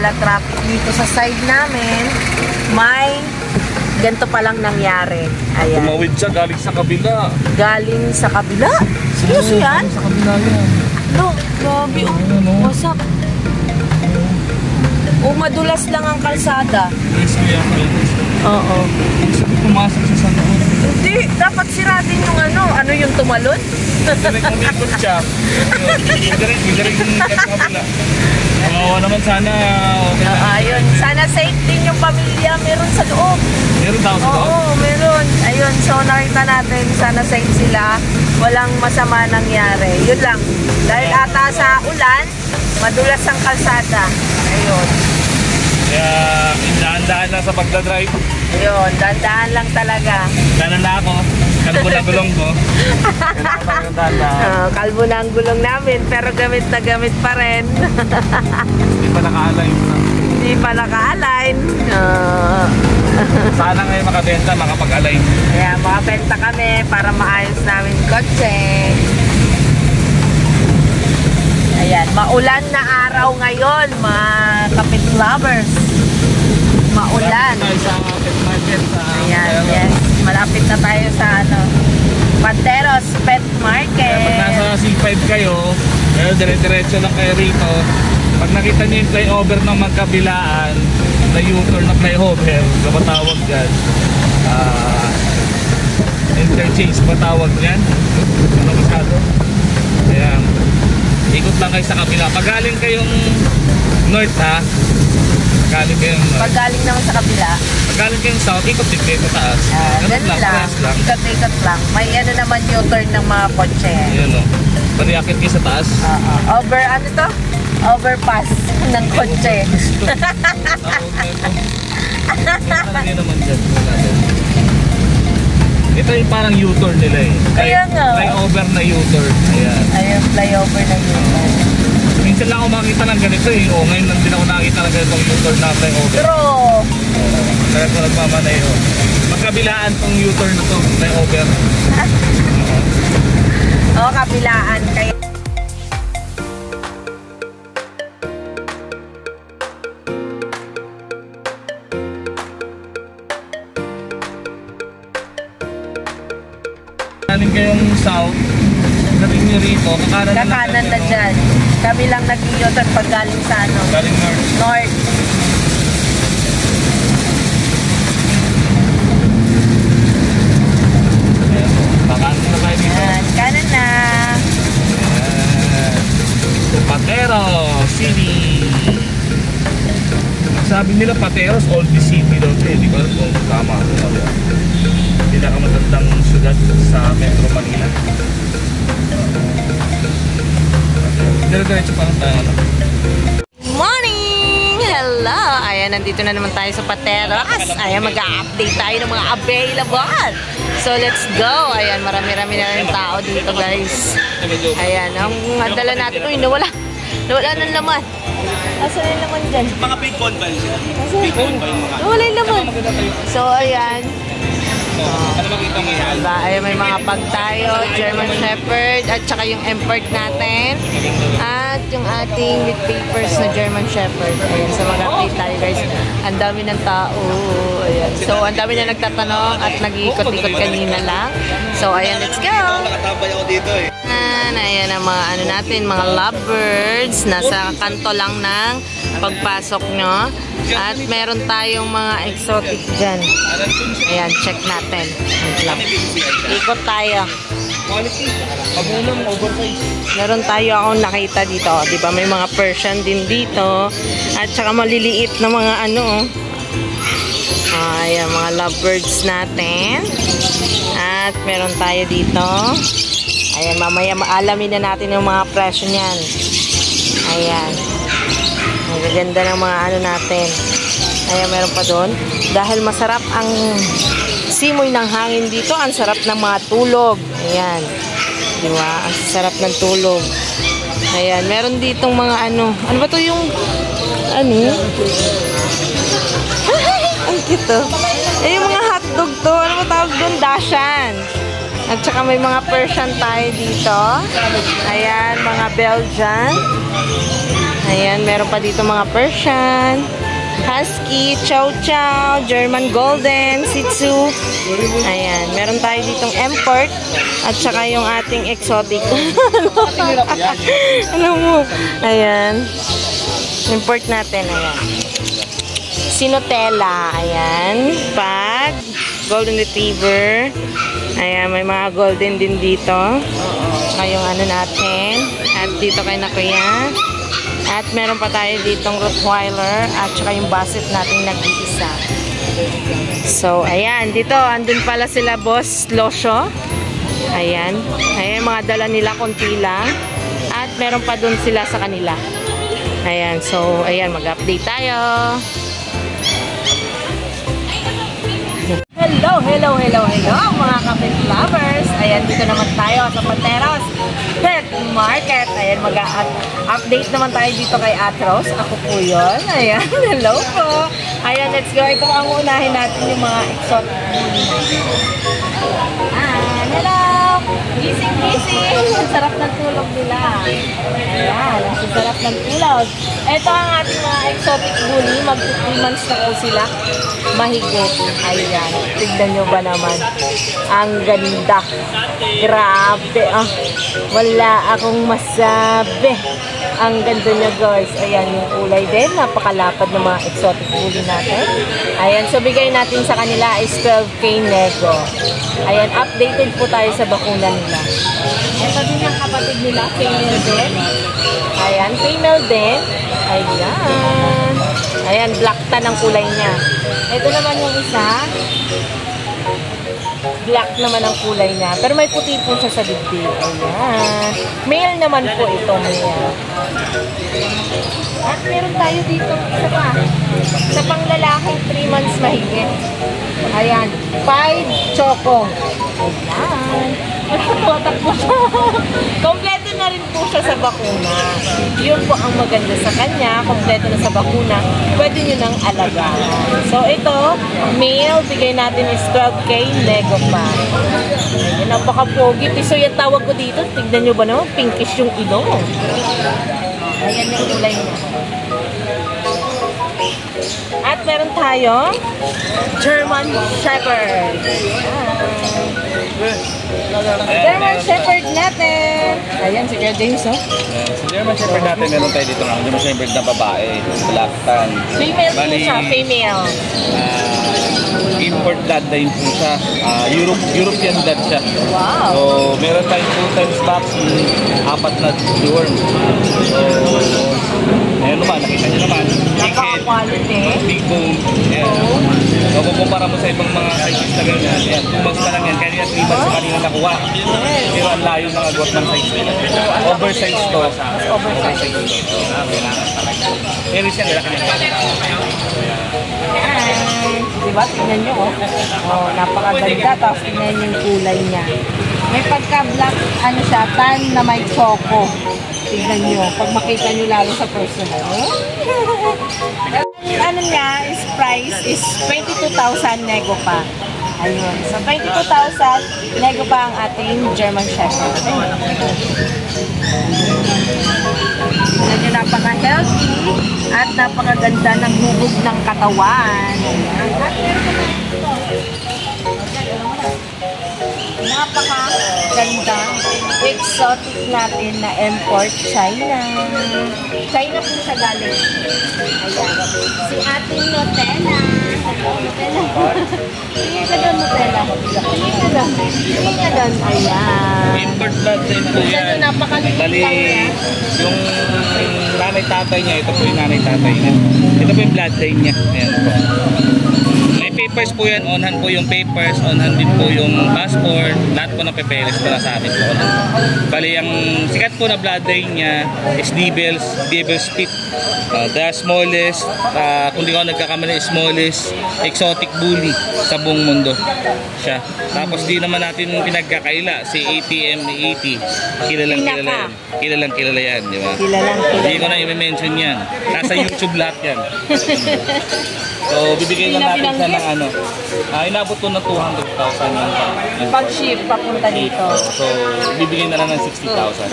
pala traffic dito sa side namin. May ganito palang nangyari. Ayan. Tumawid siya galing sa kabila. Galing sa kabila? Seryoso yan? Sa kabila yan. No, grabe oh. Wasak. O madulas lang ang kalsada. Yes, kuya. Oo. Sabi pumasok sa San Juan. Hindi, dapat sira din yung ano yung tumalon? Direct umikot siya. Direct yung kabila. Kawawa naman sana. Okay na. Ayun, sana safe din yung pamilya. Meron sa loob. Meron tao sa loob? Oo, meron. Ayun, so nakita natin, sana safe sila. Walang masama nangyari. Yun lang. Dahil ata sa ulan, madulas ang kalsada. Ayun. Kaya, dahan-dahan lang sa pagdadrive. Ayun, dahan-dahan lang talaga. Dahan na ako. Kalbo na gulong ko. Kalbo na ang gulong namin, pero gamit na gamit pa rin. Hindi pa naka-align. Hindi pa naka-align. Sana ngayon makabenta, makapag-align. Kaya makabenta kami para maayos namin kotse. Ayan, maulan na araw ngayon, mga kapit lovers. Maulan. Tayo sa pet market. Ayan, yes. Malapit na tayo sa Panteros Pet Market. Pag nasa C5 kayo, dire-diretso lang kayo rito. Pag nakita niyo yung flyover ng magkabilaan, na U-turn na flyover, matawag dyan. Interchange matawag dyan. Ano masyado? Kaya, ikot lang kayo sa kabila. Pag galing kayong north ha, pag galing naman sa kabila, pag galing kayong south, ikot din kayo sa taas. ganun lang. Ikot-ikot lang. May naman U-turn ng mga kotse. Ayan o. Pariakit kayo sa taas. Overpass ng kotse. Ito yung parang U-turn nila eh. Kaya nga. Flyover na U-turn. Ayan. Ayun, flyover na U-turn. Minsan lang ako makita ng ganito eh. O ngayon lang din ako nakita ng ganitong U-turn na flyover. Pero, kaya ko nagmamanay o. Magkabilaan tong U-turn na to, flyover. kabilaan. Kaya Galing kayong south, galing nyo rito, kakanan na dyan. Kami lang nag-iyotan pag galing sa galing north. North. Pakanan na tayo dito. Kanan na. Pateros City. Sabi nila Pateros, old city daw. Hindi ko alam kung tama. Pinakamatandang syudad sa Metro Manila. Diretso pa lang tayo. Morning! Hello! Ayan, nandito na naman tayo sa Pateros. Ayan, mag-update tayo ng mga available. So, let's go! Ayan, marami-rami na rin tao dito, guys. Ayan, ang dala natin. Uy, nawala ng laman. Asan yung laman dyan? Mga bacon ba yun? Nawala yung laman. So, ayan. Ayan, may mga pag tayo, German Shepherd, at saka yung import natin. At yung ating with papers na German Shepherd. Ayan, so mag-update tayo, guys. Ang dami ng tao. Ayan. So, ang dami na nagtatanong at nag-iikot-ikot kanina lang. So, ayan, let's go! Ayan ang mga ano natin, mga lovebirds. Nasa kanto lang ng pagpasok nyo. At meron tayong mga exotic dyan. Ayan, check natin. Ikot tayo. Meron tayo akong nakita dito. Diba, may mga Persian din dito. At saka maliliit na mga ano. Ayan, mga lovebirds natin. At meron tayo dito. Ayan, mamaya maalamin na natin yung mga presyo niyan. Ayan. Ang gaganda ng mga ano natin. Ayan, meron pa doon. Dahil masarap ang simoy ng hangin dito, ang sarap ng mga tulog. Ayan. Diba? Ang sarap ng tulog. Ayan, meron ditong mga ano. Ano ba to yung ano? Ang cute to. Eh, yung mga hotdog to. Ano ba tawag doon? Dashan. At saka may mga Persian tayo dito. Ayan, mga Belgian. Ayan, meron pa dito mga Persian, Husky, Chow Chow, German Golden, Shih Tzu. Ayan, meron tayo ditong import at saka yung ating exotic. Ano mo? Ayan. Import natin, ayan. Sinotella, ayan. Pag, Golden Retriever. Ayan, may mga golden din dito. Saka yung ano natin. At dito kay na kuya. At meron pa tayo ditong Rottweiler at saka yung Basset nating nag-iisa. So, ayan. Dito, andun pala sila Boss Losyo. Ayan. Ayan, mga dala nila konti lang. At meron pa dun sila sa kanila. Ayan. So, ayan. Mag-update tayo. Hello mga kapit lovers. Ayan, dito naman tayo sa Pateros Pet Market. Ayan, mag-update naman tayo dito kay Atros. Ako po yun. Ayan, hello po. Ayan, let's go. Ito ang unahin natin yung mga exotic bully natin. Hello! Gising! Ang sarap ng tulog nila. Ayan, ang sarap ng tulog. Ito ang ating mga exotic bully. Mag-3 months na po sila. Mahigit. Ayan. Tignan nyo ba naman? Ang ganda. Grabe. Wala akong masabi. Ang ganda niya guys. Ayan yung kulay din. Napakalapad ng mga exotic bully natin. Ayan. So bigay natin sa kanila is 12K nego. Ayan. Updated po tayo sa bakuna nila. Ito din ang kapatid nila. Female din. Ayan. Female din. Ayan. Ayan. Black tan ang kulay niya. Ito naman yung isa. Black naman ang kulay niya. Pero may puti po siya sa dibdib. Ayan. Male naman po ito. Male. At meron tayo dito isa pa. Sa panglalaking 3 months mahigit. Ayan. 5 choco. Ayan. Takbo siya. Kompleto na rin po siya sa bakuna. Yun po ang maganda sa kanya. Kompleto na sa bakuna. Pwede nyo nang alagaan. So ito, male, bigay natin is 12K nego pa. Ayan, napaka-pogi. Piso yung tawag ko dito. Tignan nyo ba naman? Pinkish yung ilong. Ayan yung kulay niya. At meron tayong German Shepherd. German Shepherd natin. Ayan, si Kuya James, oh. Sa German Shepherd natin, meron tayo dito ng German Shepherd na babae, black tan. Female po siya, female. Import bloodline po siya. European blood siya. Wow. So, meron tayong 2 times vaccine, 4 na deworm. So, ayan naman, nakita nyo naman. Napaka-quality. Big bone. Ayan. So, kukumpara mo sa ibang mga sizes na ganyan. Ayan, 2 months pa lang yan. Kaya 3 months sa kanina nakuha. Pero ang layo ng agwat ng size nila. Oversize to. Oversize to. Pero siya, nila kanina. Diba? Tingnan nyo, oh. Oh, napakaganda. Tapos tingnan yung kulay niya. May pagka-black, ano siya, tan na may choco. Tingnan nyo. Pag makita nyo lalo sa personal. Ano niya, is price is 22,000 nego pa. Ayun. So, 22,000 nego pa ang ating German Shepherd. Tingnan nyo, napaka-healthy at napakaganda ng hubog ng katawan. At meron pa napakaganda exotic natin na import China. China po siya galing. Ayan. Si ating Nutella. Nutella. Tingin ka doon, Nutella. Tingin ka doon. Tingin ka doon. Ayan. Import bloodline po yan. Napakaliit Bali, lang yan. yung nanay-tatay niya, ito po yung nanay-tatay niya. Ito po yung bloodline niya. Ayan po. May papers po yan, on-hand po yung papers, on-hand din po yung passport, lahat po ng papeles po na sa amin po. Bali, ang sikat po na bloodline niya is Devil's Pit. The smallest, kung di ko nagkakamali, smallest exotic bully sa buong mundo siya. Tapos di naman natin pinagkakaila si ATM80. Kilalang kilala yan, di ba? Kilalang kilala. Hindi ko na i-mention yan. Nasa YouTube lahat yan. So, bibigyan na natin siya Binanggit. ng inabot to ng 200,000 yung Pag-ship papunta dito. So, bibigyan na lang ng 60,000.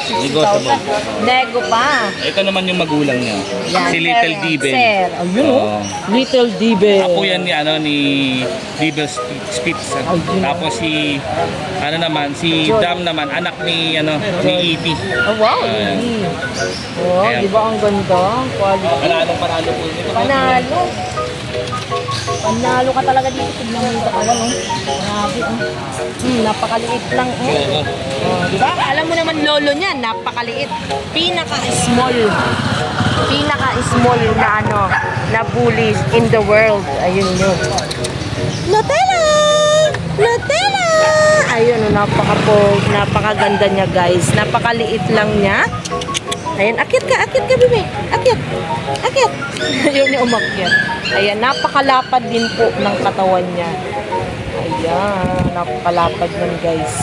60,000. Nego pa. Ito naman yung magulang niya. Yan, Si Little sir. Diben. Sir. Ayun Oo. Little Diben. Apo yan ni Diben Spitz. Ayun. Tapos si si John. Dam naman, anak ni E.T. Oh, wow. Ayan. Oh, Ayan. di ba ang ganda? Quality. Panalo po ito. Panalo. Panalo ka talaga dito. Tignan mo yung katawan, oh. Grabe, oh. Napakaliit lang, oh. Oh, di ba? Alam mo naman lolo niya, napakaliit. Pinaka-small. Pinaka-small na bullies in the world. Ayun yun. Nutella! Nutella! Ayun, napakaganda niya, guys. Napakaliit lang niya. Ayan, akit ka, bebe. Akit. Yun yung umakyat. Ayan, napakalapad din po ng katawan niya. Ayan, napakalapad nun, guys.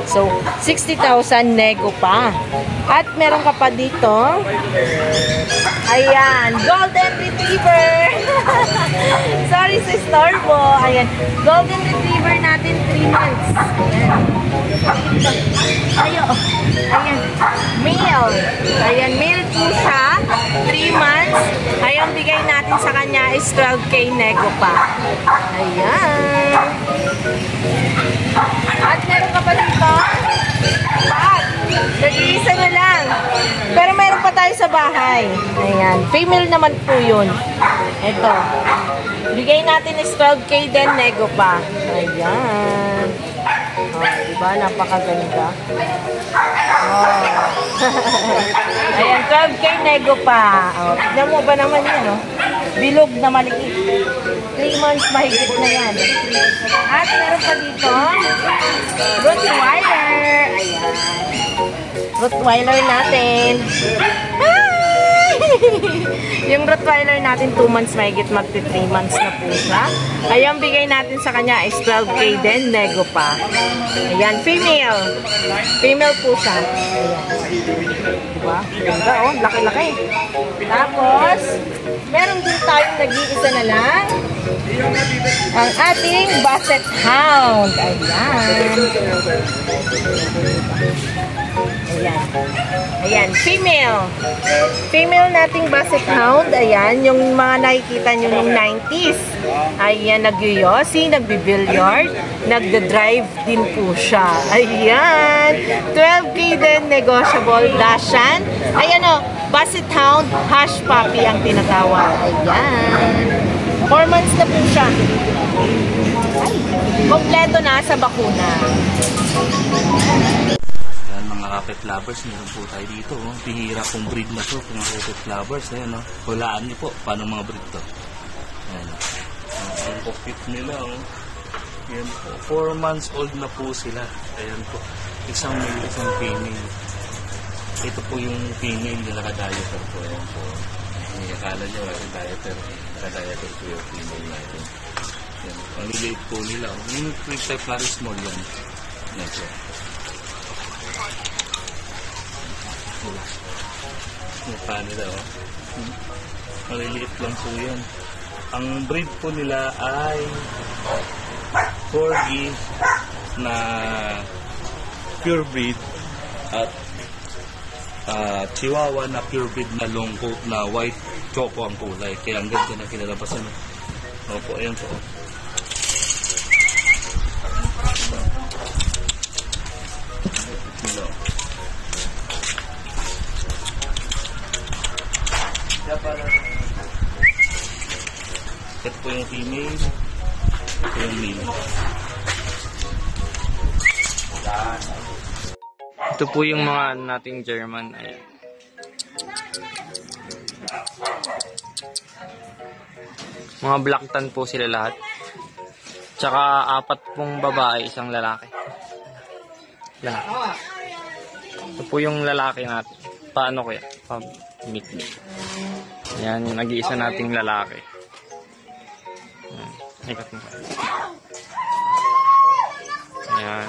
So, 60,000 nego pa. At meron ka pa dito. Ayan, golden retriever. Sorry, sister mo. Ayan, golden retriever natin 3 months. Ayan. Ayan, male. Ayan, male po siya. 3 months. Ayan, bigay natin sa kanya is 12K nego pa. Ayan. At meron ka pa dito? Nag-iisa na lang. Pero meron pa tayo sa bahay. Ayan. Female naman po yun. Ito. Bigay natin is 12K din, nego pa. Ayan. Oh, diba? Napakaganda. Oh. Ayan, 12K nego pa. Oh, tignan mo ba naman yan, oh? Bilog na maliit. 3 months mahigit na yan. At meron pa dito, Rottweiler. Ayan. Rottweiler natin. Yung Rottweiler natin 2 months mahigit, magti 3 months na po siya. Ayan, bigay natin sa kanya is 12K din, nego pa. Ayan, female. Female po siya. Ayan. Diba? Ganda, oh. Laki-laki. Tapos, meron din tayong nag-iisa na lang. Ang ating Basset Hound. Ayan. Ayan. Ayan, female. Female nating Basset Hound. Ayan, yung mga nakikita nyo nung 90s. Ayan, nag-yoyosi, nagbibilyard, nagda-drive din po siya. Ayan. 12K din, negotiable. Dashan. Ayan o, Basset Hound, Hush Puppy ang tinatawag. Ayan. 4 months na po siya. Ay, kompleto na sa bakuna. Mga carpet lovers, meron po tayo dito. Bihira pong breed na to, mga carpet lovers. Ayan, hulaan niyo po paano mga breed to. Ayan, ang cute nila. Ayan po, 4 months old na po sila. Ayan po, isang male, isang female. Ito po yung female na naka-diaper po. Ayan po, akala niyo naka-diaper po yung female natin. Ayan, ang liliit po nila. Yung creep type na rin small yan. Ayan po. Mukha nila, maliliit lang po yan. Ang breed po nila ay Corgi na pure breed at Chihuahua na pure breed na long coat na white choco ang kulay. Kaya ang ganda na kinalabasan. Opo, ayan po. Ito po yung female, ito yung male. Ito po yung mga nating German. Ayan. Mga black tan po sila lahat. Tsaka 4 pong babae, 1 lalaki. Yan. Ito po yung lalaki natin. Paano kaya? Meet me. Yan, nag-iisa nating lalaki. Yan. Ikat mo. Yan.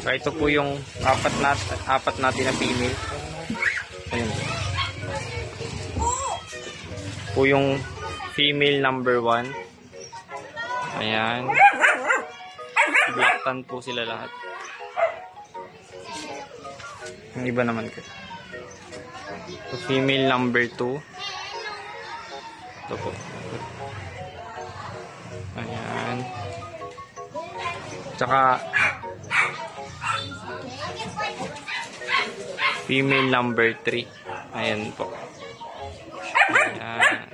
So, ito po yung 4 natin na female. Ayun. po yung female number 1. Ayan. Black tan po sila lahat. Yung iba naman ko. So, female number 2. Ito po. Ayan. Tsaka female number 3. Ayan po. Ayan.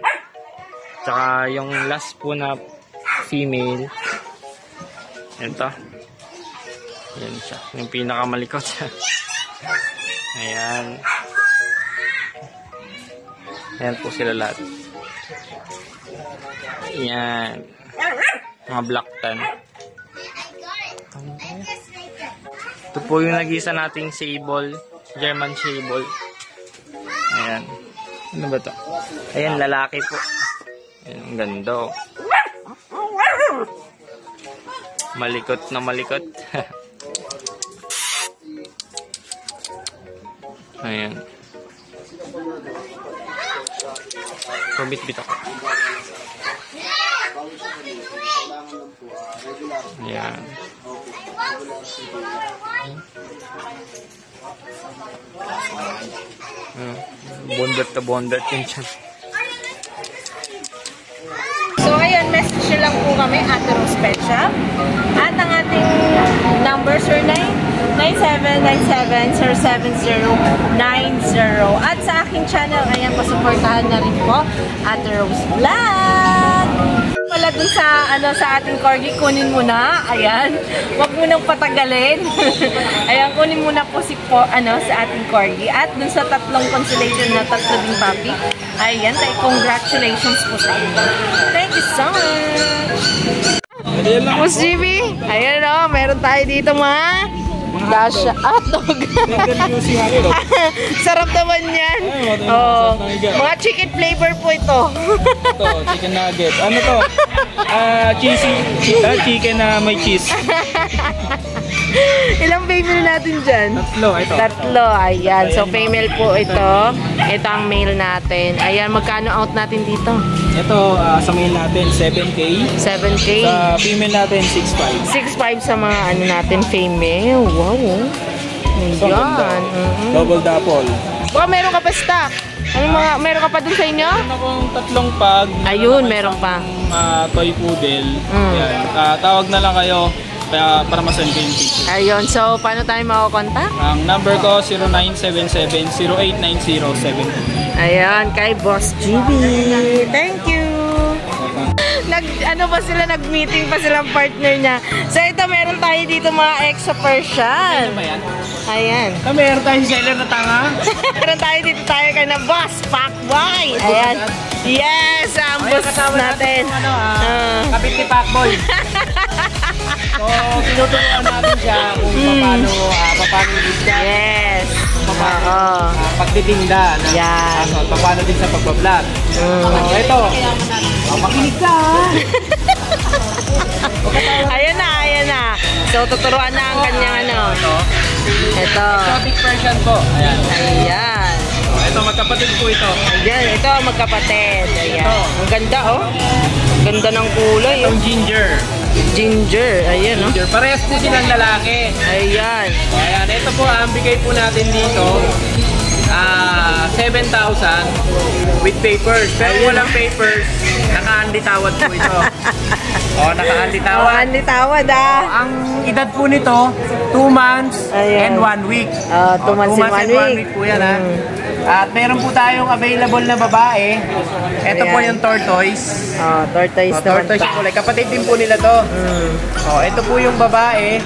Tsaka yung last po na female. Ayan to. Ayan siya. Yung pinakamalikot siya. Ayan. Ayan po sila lahat. Ayan. Mga black tan. Ito po yung nag-isa nating sable. German sable. Ayan. Ano ba to? Ayan, lalaki po. Ayan, ang ganda. Malikot na malikot. Ayan. Pabit-bit ako. Ayan. Bondat na bondat yun siya. So, ayun, message lang po kami, Ate Rose Pet Shop. At ang ating numbers are 9797-07090. At sa aking channel, ayan, pasuportahan na rin po, Ate Rose Vlog. Wala dun sa, sa ating corgi, kunin mo na. Ayan. Huwag mo nang patagalin. Ayan, kunin mo na po sa ating corgi. At dun sa tatlong consolation na tatlo ding puppy. Ayan, congratulations po sa inyo. Thank you so much. Boss GB, ayan o, meron tayo dito mga Dasha hotdog. Sarap naman yan. Oh, mga chicken flavor po ito. Ito, chicken nugget. Ano to? Cheesy. Chicken na may cheese. Ilang female natin dyan? Tatlo, ito. Tatlo, ayan. So, female po ito. Ito ang male natin. Ayan, magkano out natin dito? Ito, sa male natin, 7K. 7K. Sa female natin, 6.5. 6.5 sa mga natin female. Wow. Ayan. Double double. Baka meron ka pa stock. Meron ka pa dun sa inyo? Meron akong tatlong pag. Ayun, meron pa. Toy poodle. Yan. Tawag na lang kayo para masend ko yung picture. Ayun, so paano tayo makakontak? Ang number ko, 0977-089072. Ayun, kay Boss GB. Thank you! Nag-meeting pa silang partner niya. So ito, meron tayo dito mga Exo Persian. Ano ba yan? Ayan. Meron tayong seller na tanga. Meron tayo dito kay na Boss Pacboy. Ayan. Yes, ang boss natin. Kapit ni Pacboy. So, tinuturuan natin siya kung paano i-discount. Yes. Oo. Pagtitinda. Yan. Paano din sa pagbablog. Ito. Makinig ka. Ayan na. So, tuturuan na ang kanyang Ito. Exotic Persian po. Ayan. Ito, magkapatid po ito. Ayan, ito magkapatid. Ayan. Ang ganda, oh. Ganda ng kulay. Itong ginger. Ginger. Ayan, oh. Parehas po silang lalaki. Ayan. Ayan, ito po, ang bigay po natin dito, 7,000 with papers. Pero walang papers, naka-handi tawad po ito. Naka-handi tawad. Handi tawad, ah. Ang edad po nito, 2 months Ayan. and 1 week. 2 months and 1 week. Po yan, ha. At meron po tayong available na babae. Ito po yung tortoise. Tortoise naman Tortoise pa. po. Kapatid din po nila to. Ito po yung babae.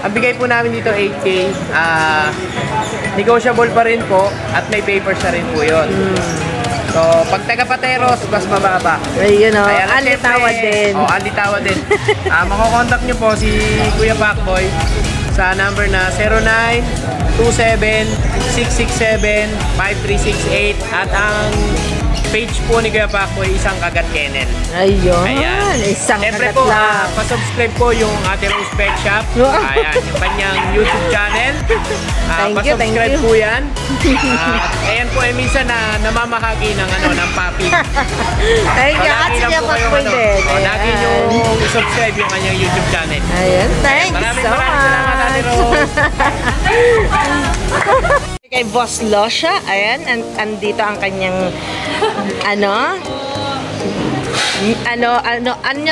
Ang bigay po namin dito 8K. Negotiable pa rin po. At may papers na rin po yun. So, pag taga-pateros, mas mababa. Ayun, oh. Kaya lang, Handi syempre, tawad din. Handi tawad din. Makokontakt nyo po si Kuya Pacboy sa number na 0927-667-5368 at ang page po ni Kuya Paco ay Isang Kagat Kennel. Ayun. Ayan. Isang Siyempre kagat po, lang. pasubscribe po yung Ate Rose Pet Shop. Wow. Ayan, yung kanyang YouTube channel. Thank you, thank pasubscribe you. po yan. Ayan po, minsan na namamahagi ng puppy. Thank you. At Lagi lang sige, po kayong pag-pwede. lagi yung subscribe yung kanyang YouTube channel. Ayan. Thanks Maraming so salamat, Ate much. Rose. Kay Boss Losha, ayan, andito ang kanyang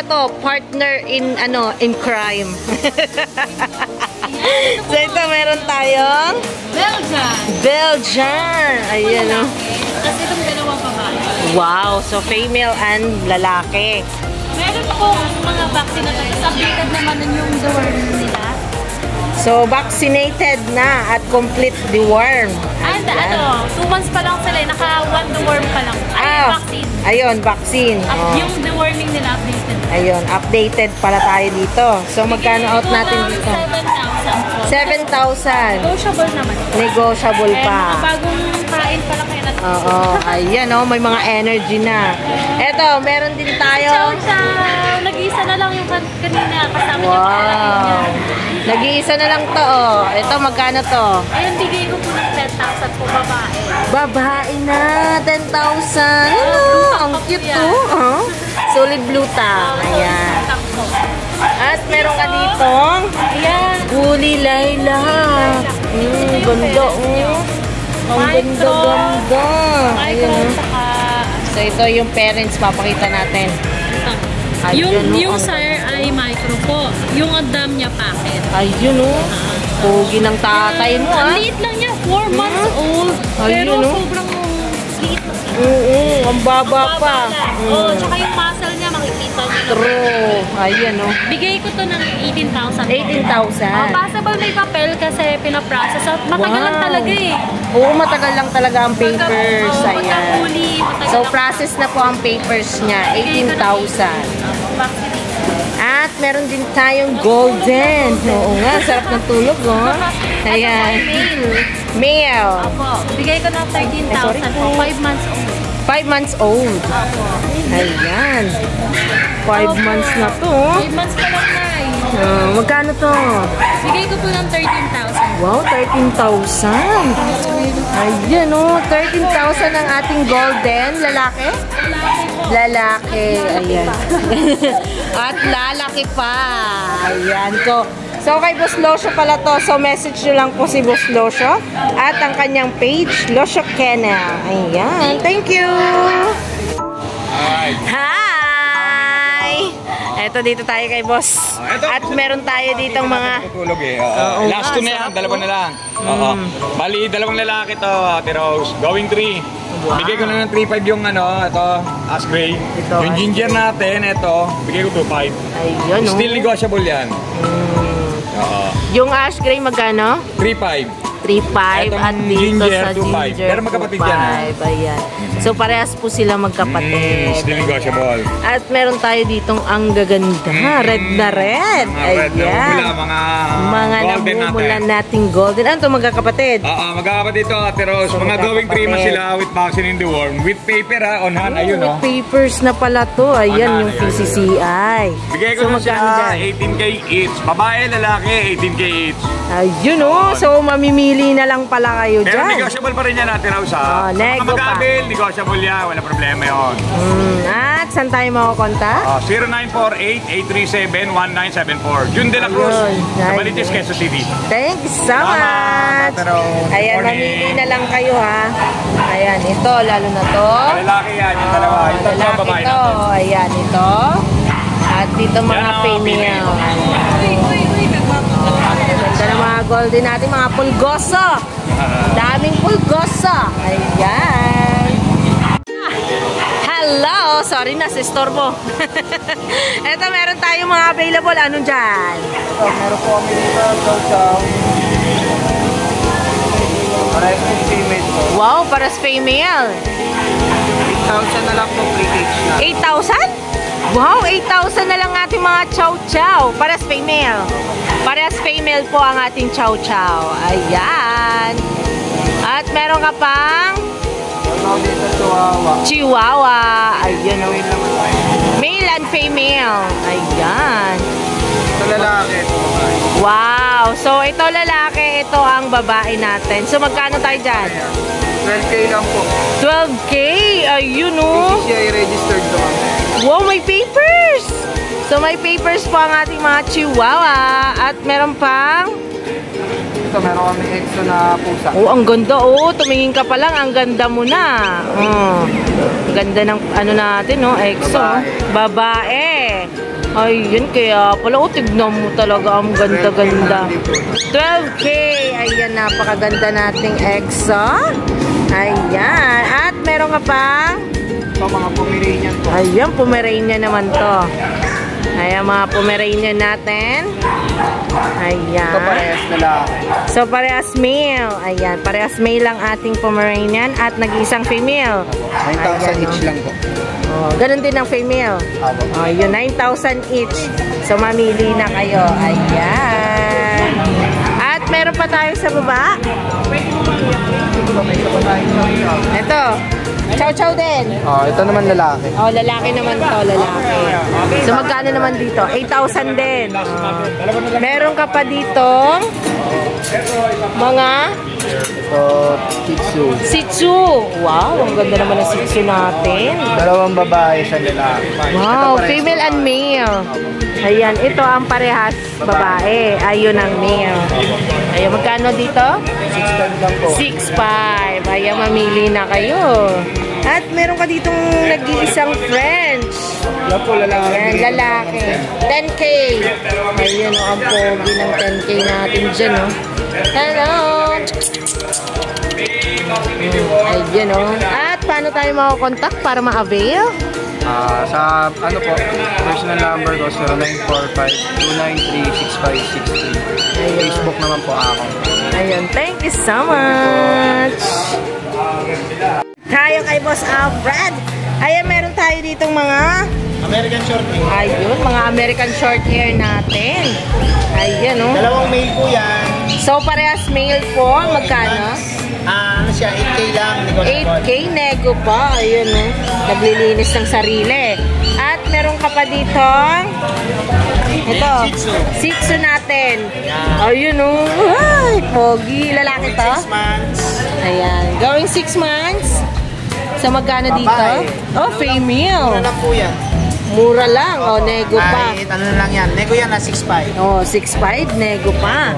to, partner in crime. So ito meron tayong Belgian. Ayan o. Kasi itong dalawang babae. Wow, so female and lalaki. Meron pong mga vaccine na tapos updated naman nun yung deworm nila. So vaccinated na at complete deworm. And 2 months pa lang sila, naka-1 deworm pa lang. Vaccine. Ayun, vaccine. Oh. Yung deworming nila updated. Ayun, updated pala tayo dito. So magkano out natin dito? 7,000 po. 7,000. Negotiable naman. Negotiable And mga pa. bagong kain pa lang kayo natin. Oo, ayan oh, may mga energy na. Eto, meron din Ciao, tayo. ciao! Nag-iisa na lang yung kanina kasama niya. Wow. Nag-iisa na lang to oh. Ito, magkano to? Ayun, bigay ko po ng 10,000 po babae. Babae na, 10,000. Oh, ang cute to. Oh. Solid blue ta. Ayan. At meron ka dito. Ayan. Uli Layla. Ganda oh. Ang ganda-ganda. Ayan oh. So ito yung parents, papakita natin. Ayun, Yung oh, sire ay micro po. Yung dam niya packet. Ayun oh. Pogi ng tatay mo ah. Ang liit lang niya, 4 months old. Ayun, Pero no? sobrang liit. Oo, ang baba pa. Oh, tsaka yung muscle niya, makikita niyo. True. Ayan oh. Bigay ko to ng 18,000. 18,000. Possible may papel kasi pinaprocess at matagal lang talaga eh. Oo, matagal lang talaga ang papers. Ayan. Pagkahuli, matagal So, lang. process na po ang papers niya. 18,000. Vaccination. At meron din tayong golden. Oo nga, sarap ng tulog, oh. Ayan. Male. Opo, bigay ko ng 13,000 po. 5 months old. 5 months old. Opo. Ayan. 5 months na to. 5 months pa lang na eh. Magkano to? Bigay ko po ng 13,000. Wow, 13,000. Ayan oh, 13,000 ang ating golden. Lalaki? Lalaki. Ayan. At lalaki pa. Ayan ko. So, kay Boss Losho pala to. So, message nyo lang po si Boss Losho. At ang kanyang page, Losho Kennel. Ayan. Thank you. Hi! Eto, dito tayo kay Boss. At meron tayo ditong mga... Tutulog eh. Oo Last nga, 2 na yan, sarap dalawa po. na lang. Oo. Bali, dalawang lalaki to, Ate Rose. Going 3. Bigay ko na ng 3.5 yung ito, Ash Gray. Ito, Yung Ash ginger natin, ito, bigay ko 2.5. Ayun oh. Still negotiable yan. Oo. Yung ash gray magkano? 3.5. 3.5 Etong at dito ginger, sa 2.5. ginger Pero magkapatid yan, ha? 2.5. Ayan. So parehas po sila magkapatid. Still negotiable. At meron tayo ditong ang gaganda. Red na red. Mga red na Ayan. mula, mga golden namumula natin. nating golden. Ano ito magkakapatid? Oo, magkakapatid ito, Ate Rose. So, Mga going 3 magkakapatid. months sila with vaccine in the worm. With paper ha, on hand. Ayun With oh. papers na pala to. Ayan Ano, yung ayan, PCCI. Bigay ko So na magkano sila dyan? 18K each. Babae, lalaki, 18K each. Ayun oh. So mamimili na lang pala kayo Pero dyan. negotiable pa rin yan natin, Rose, ha? Oh, Sa nego mga pa. mag-abil, negotiable yan. Wala problema yun. At saan tayo makakontak? 0948-837-1974. June De La Cruz, Ayun, sa ayun. Baliches, Quezon City. Thanks so much! Salamat, Ate Rose. Ayan, Good morning. mamili na lang kayo ha. Ayan, ito, lalo na to. Lalaki yan, yung dalawa. Yung tatlo ang Lalaki babae to. natin. Ayan, ito. At dito mga Yan ang female. Ganda ng mga golden natin, mga pulgoso. Daming pulgoso. Ayan. Hello! Sorry na, si Storbo. Ito, meron tayong mga available. Anong dyan? Meron po kami dito, chow-chow. Parehas po female po. Wow, paras female. 8,000 na lang po pre-cage na. 8,000? Wow, 8,000 na lang ating mga chow-chow. Paras female. Paras female po ang ating chow-chow. Ayan. At meron ka pang Meron dito Chihuahua. Chihuahua. Ayun o. Male and female. Ayan. Ito lalaki. Wow. So, ito lalaki, ito ang babae natin. So, magkano tayo dyan? 12K lang po. 12K. Ayun o. PCCI registered to ma'am. Wow, may papers. So, may papers po ang ating mga Chihuahua. At meron pang... Ito, meron kami EXO na pusa. Oh, ang ganda. Oh, tumingin ka pa lang. Ang ganda mo na. Oh. Ang ganda ng ano natin, no? EXO. Babae. Ayun, kaya pala. Oh, tignan mo talaga. Ang ganda-ganda. 12K. Ayan, napakaganda nating EXO. Ayan. At meron ka pang... Ito, mga Pomeranian po. Ayan, Pomeranian naman to. Ayan, mga Pomeranian natin. Ayan. Ito parehas lalaki. So, parehas male. Ayan, parehas male lang ating Pomeranian at nag-iisang female. 9,000 each lang po. Oh, ganun din ang female. Oh, yun, 9,000 each. So, mamili na kayo. Ayan. At meron pa tayo sa baba. Ito. Chow-chow din. Oh, ito naman lalaki. Oh, lalaki naman to, lalaki. So, magkano naman dito? 8,000 din. Meron ka pa dito mga Ito, Shih Tzu. Shih Tzu. Wow, ang ganda naman ng Shih Tzu natin. Dalawang babae, isang lalaki. Wow, female and male. Ayan, ito ang parehas babae. Ayun ang male. Ayan, magkano dito? 6,500 lang po. 6,500. Ayan, mamili na kayo. At meron ka ditong nag-iisang French. Yan po, lalaki. Ayan, lalaki. 10K. Ayun, ang pogi ng 10K natin dyan, oh. Hello! Ayun, oh. At paano tayo makakontakt para ma-avail? Sa ano po, personal number ko 0945-293-6563. Facebook naman po ako. Ayun, thank you so much! Tayo kay Boss Alfred. Ayan, meron tayo ditong mga American short hair. ayun, mga American short hair natin. Ayun, oh. Dalawang male po yan. So, parehas male po. Magkano? Ano siya, 8K lang. 8K nego pa. Ayun, oh. Naglilinis ng sarili. At meron ka pa dito. Ito. Shih Tzu natin. Ayun, oh. Ay, pogi. Lalaki to? 6 months. Ayan. Going 6 months. So, magkano dito? Babae. Oh, female. Ano lang po yan? Mura lang. Oh, nego pa. Ay, ano lang yan. Nego yan na 6.5. Oh, 6'5", nego pa.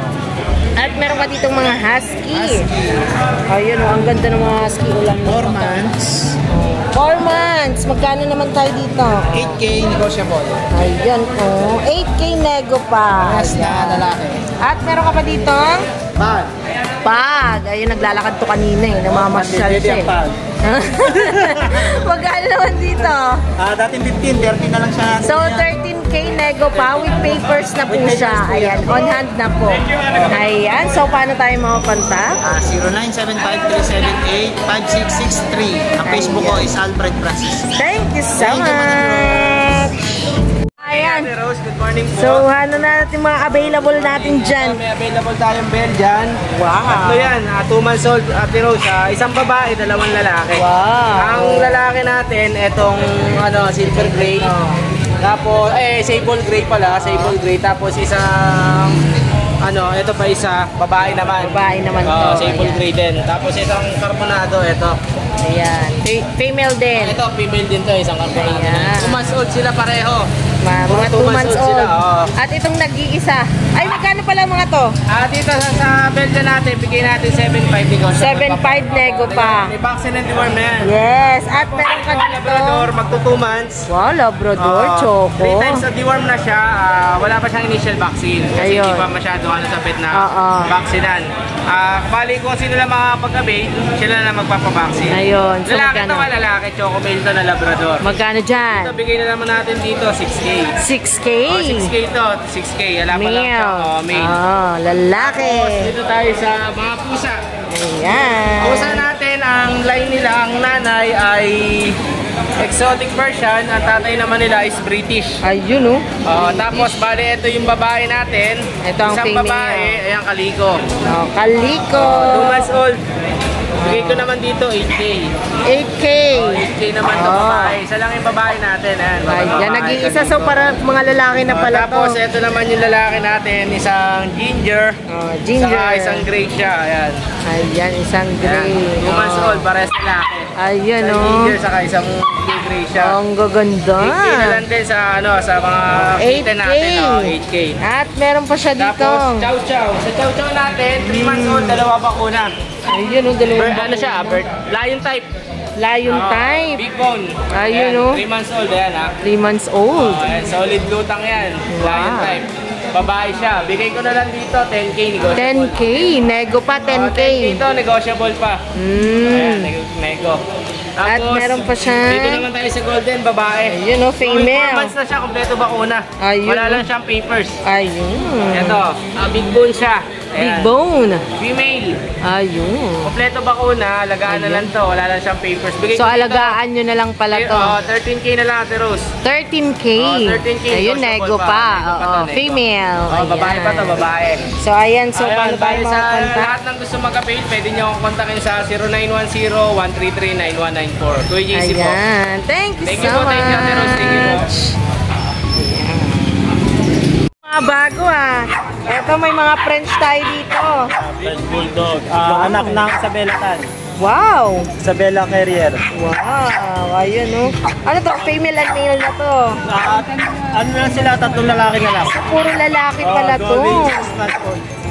At meron ka ditong mga husky. Ayun, oh, ang ganda ng mga husky ulam. 4 months. 4 months. Magkano naman tayo dito? 8K negotiable. Ayun, oh. 8K nego pa. Yes na lalaki. At meron ka pa dito? Bag. Pag. Ayun, naglalakad to kanina eh. Namamasyal siya eh. Pag. Magkano naman dito? Dating 15, 30 na lang siya. So, 13K nego pa with papers na po siya. Ayan, on hand na po. Ayan, so paano tayo makakontak? 0975-378-5663. Ang Facebook ko is Alfred Francis. Thank you so much! Ayan. Rose, good morning po. So, ano na natin mga available natin dyan? May available tayong Belgian. Wow! Tatlo yan, 2 months old, Ate Rose. Isang babae, dalawang lalaki. Wow! Ang lalaki natin, etong silver gray. Tapos, sable gray pala, sable gray. Tapos isang, ito pa isa, babae naman. Babae naman to. Sable Ayan. gray din. Tapos isang carbonado, ito. Ayan. Female din. Ito, female din to, isang carbonado. Ayan. 2 months old sila pareho. Mga 2 months old. sila, oo. At itong nag-iisa. Ay, magkano pala mga to? Dito sa Belgian natin, bigay natin 7.5 negosyo. 7.5 nego pa. May vaccine and deworm na yan. Yes. At meron ka dito. Labrador, magto 2 months. Wow, Labrador, choco. 3 times na deworm na siya, wala pa siyang initial vaccine. Kasi Ayun. hindi pa masyado sa pet na Oo. vaksinan. Bali kung sino lang makakapag-avail, sila na magpapabaksin. Ayun. So, Lalaki magkano? to ka lalaki, choco male to na Labrador. Magkano dyan? Ito, bigay na naman natin dito, 6K. 6K? 6K to, 6K. Wala pa lang siya. Male. Oh, lalaki. Tapos dito tayo sa mga pusa. Ayan. Pusa natin, ang line nila, ang nanay ay exotic Persian, ang tatay naman nila is British. Ayun, oh. Tapos bali ito yung babae natin. Ito ang isang female. babae, ayan kaliko. Oh, kaliko. 2 months old. Bigay ko naman dito 8K. 8K. 8K naman to babae. Isa lang yung babae natin. Ayan, nag-iisa. So, para mga lalaki na pala to. Tapos, ito naman yung lalaki natin. Isang ginger. Ginger. Saka isang gray siya. Ayan. Ayan, isang gray. 2 months old, parehas lalaki. Ayan, Isang ginger, saka isang gray siya. Ang gaganda. 8K na lang din sa, sa mga kitten natin. 8K. At meron pa siya dito. Tapos, chow chow. Sa chow chow natin, 3 months old, 2 bakuna. Ayun, dalawang Ano siya, lion type. Lion type. Big bone. Ayun, 3 months old, ayan 3 months old. Ayan, solid lutang yan. Lion Wow. type. Babae siya. Bigay ko na lang dito, 10K negotiable. 10K. Nego pa, 10K. 10K dito, negotiable pa. Ayan, nego. At meron pa siya. Dito naman tayo sa golden, babae. Ayun, female. 4 months na siya, kompleto bakuna. Ayun. Wala lang siyang papers. Ayun. Ito, big bone siya. Big Ayan. bone. Female. Ayun. Kompleto bakuna, alagaan na lang to. Wala lang siyang papers. Bigay So, ko dito, alagaan nyo na lang pala to. 13K na lang, Ate Rose. 13K. 13K. Ayun, negotiable nego pa. Nego pa to, Oo, nego. female. Babae pa to, babae. So, ayan. So, Ayan, paano tayo bali sa makakontak? lahat ng gusto mag-avail, pwede nyo akong kontakin sa 0910-133-9194. Kuya JC po. Ayan. Thank you Thank you so po, thank you, Ate Rose. Thank you po. much. Mga bago Eto, may mga French tayo dito. French Bulldog. Anak ng Isabela Tan. Wow! Isabela Carrier. Wow! Ayun, Ano to? Female and male na to. Ano na sila? 3 lalaki na lang. Puro lalaki pala to.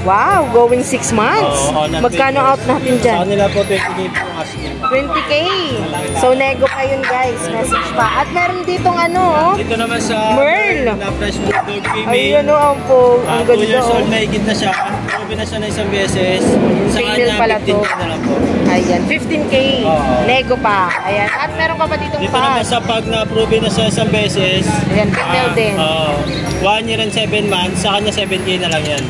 Wow! Going 6 months. Magkano out natin Sa dyan? kanila po 20K po asking. 20K. So, nego pa yun, guys. Message pa. At meron ditong Dito naman sa Merl. na French Bulldog Ayun, female. ang po. Ang 2 years ganda, old, mahigit na siya. Proven na siya na isang beses. Sa Female kanya, pala 15K to. na lang po. Ayan, 15K. Nego pa. Ayan. At meron pa ditong Dito naman pass. sa pag na proven na siya isang beses. Ayan, female din. 1 year and 7 months. Sa kanya 7K na lang yan.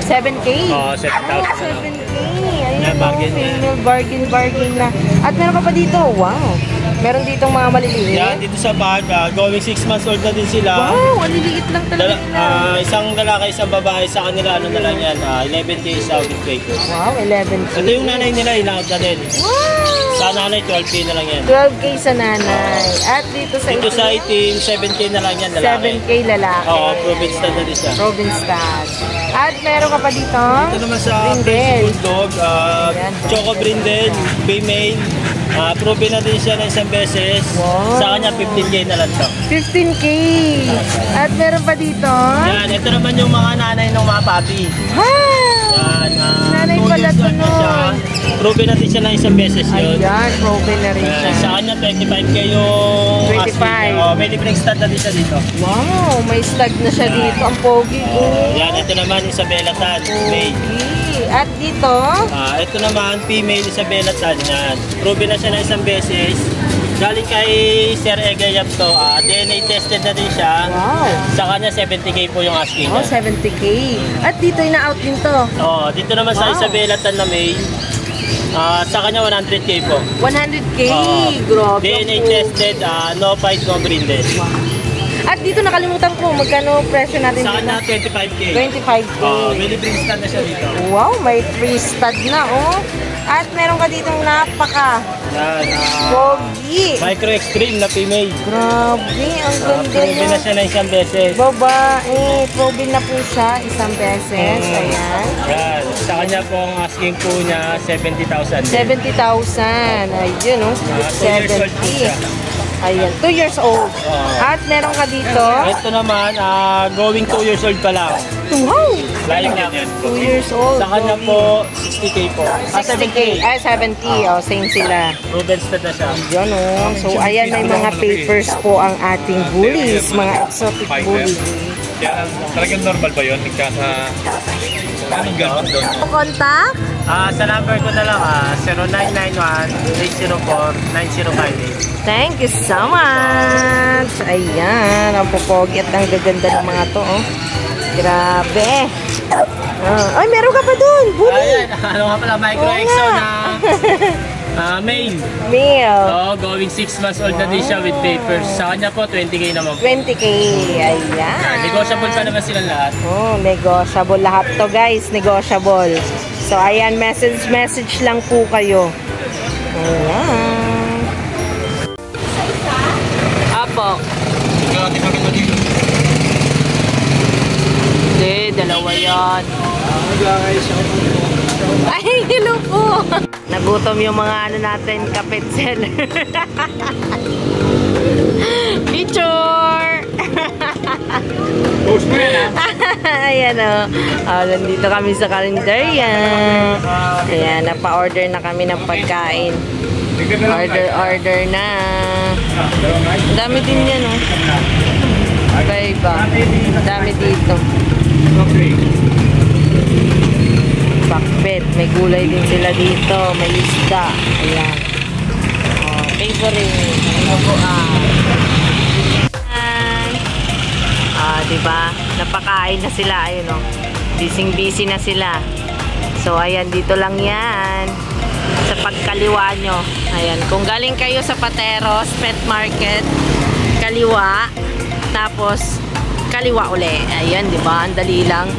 7K? Oo, 7,000 na lang. 7K. Ayun, Yan, bargain yan. female, bargain na. At meron pa dito. Wow. Meron ditong mga maliliit. Yan, dito sa bag, going 6 months old na din sila. Wow, maliliit lang talaga nila. Isang lalaki, isang babae, sa kanila ano na lang yan, 11 days out with weight. Wow, 11K. Ito yung nanay nila, in-out na din. Wow! Sa nanay, 12K na lang yan. 12K sa nanay. At dito sa Dito sa itim, 7K na lang yan, lalaki. 7K lalaki. Oo, province na din siya. Province Stats. At meron ka pa dito? Ito naman sa Brindle. French Bulldog, Ayan. Choco Brindle, female. Proven na din siya na isang beses. Wow. Sa kanya, 15K na lang to. 15K. At meron pa dito? Yan, ito naman yung mga nanay ng mga papi. Wow! Yan, Nanay 2 pala years to old na siya. nun. Proven natin siya na isang beses yun. Ayan, proven na rin siya. Sa kanya, 25K yung 25. asking. May libreng stud na din siya dito. Wow, may stud na siya dito. Ang pogi ko. Yan, ito naman Isabela Tan, male. At dito? Ito naman, female Isabela Tan. Yan. Proven na siya na isang beses. Galing kay Sir Egayap to. DNA tested na din siya. Wow. Sa kanya, 70K po yung asking Oh, niya. 70K. At dito, ina-out din to. Dito naman sa Wow. Isabela Tan na male. Sa kanya, 100K po. 100K. Oo. Grabe. DNA ang tested, no fight, no brindle. At dito nakalimutan ko, magkano presyo natin Sa dito? kanya, 25K. 25K. May libreng stud na siya dito. Wow, may 3 stud na, At meron ka ditong napaka Yan, pogi. Micro Extreme na female. Grabe, ang ganda Proven na niya. siya na isang beses. Babae, proven na po siya isang beses. Ayan. Yan. Sa kanya po ang asking po niya 70,000. 70,000. Ayun, 2 years old po siya. Ayan, 2 years old. At meron ka dito, Ito naman, going 2 years old pa lang. wow, Flying lang. 2 years old. Sa kanya po, 60K po. 60K. Ay, 70. Same sila. Proven stud na siya. Yan So, ayan, may mga papers po ang ating bullies. Mga exotic bullies. Kaya talagang normal ba yun? Nagkaka... Anong gamot doon? Contact? Sa number ko na lang, 0991-804-9058. Thank you so much. Ayan, ang popogi at ang gaganda ng mga to, Grabe. Ay, meron ka pa dun. Bully. Ayan, ano nga pala, Micro Oo Exo nga. na male. Male. Going 6 months old na din siya with papers. Sa kanya po, 20K naman po. 20K. Ayan. Negotiable pa naman silang lahat. Negotiable lahat to, guys. Negotiable. So, ayan, message lang po kayo. Ayan. Apo. Hindi, dalawa yan. Ay, hello po. Nagutom yung mga ano natin, kapit seller. Picture! Post mo yan, Ayan o. Nandito kami sa kalendarya. Ayan, napa-order na kami ng pagkain. Order na. Dami din yan o. Iba-iba. Dami dito. Bakbet. May gulay din sila dito. May isda. Ayan. Favorite. Diba? Napakain na sila. Ayun o. Busy na sila. So, ayan. Dito lang yan. Sa pagkaliwa nyo. Ayan. Kung galing kayo sa Pateros Pet Market, kaliwa. Tapos, kaliwa uli. Ayan, diba? Ang dali lang.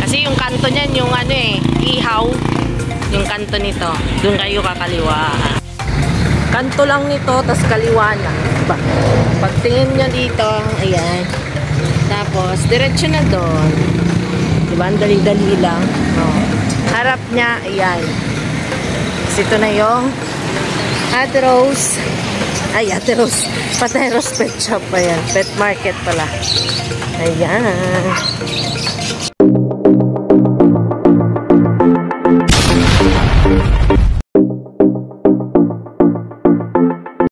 Kasi yung kanto niyan, yung ano ihaw. Yung kanto nito. Doon kayo kakaliwa. Kanto lang nito, tas kaliwa na. Diba? Pagtingin nyo dito, ayan. Tapos, diretso na doon. Diba? Ang dali-dali lang. Oh. Harap niya, ayan. Kasi ito na yung Ate Rose. Ay, Ate Rose. Pateros Pet Shop. Ayan. Pet Market pala. Ayan.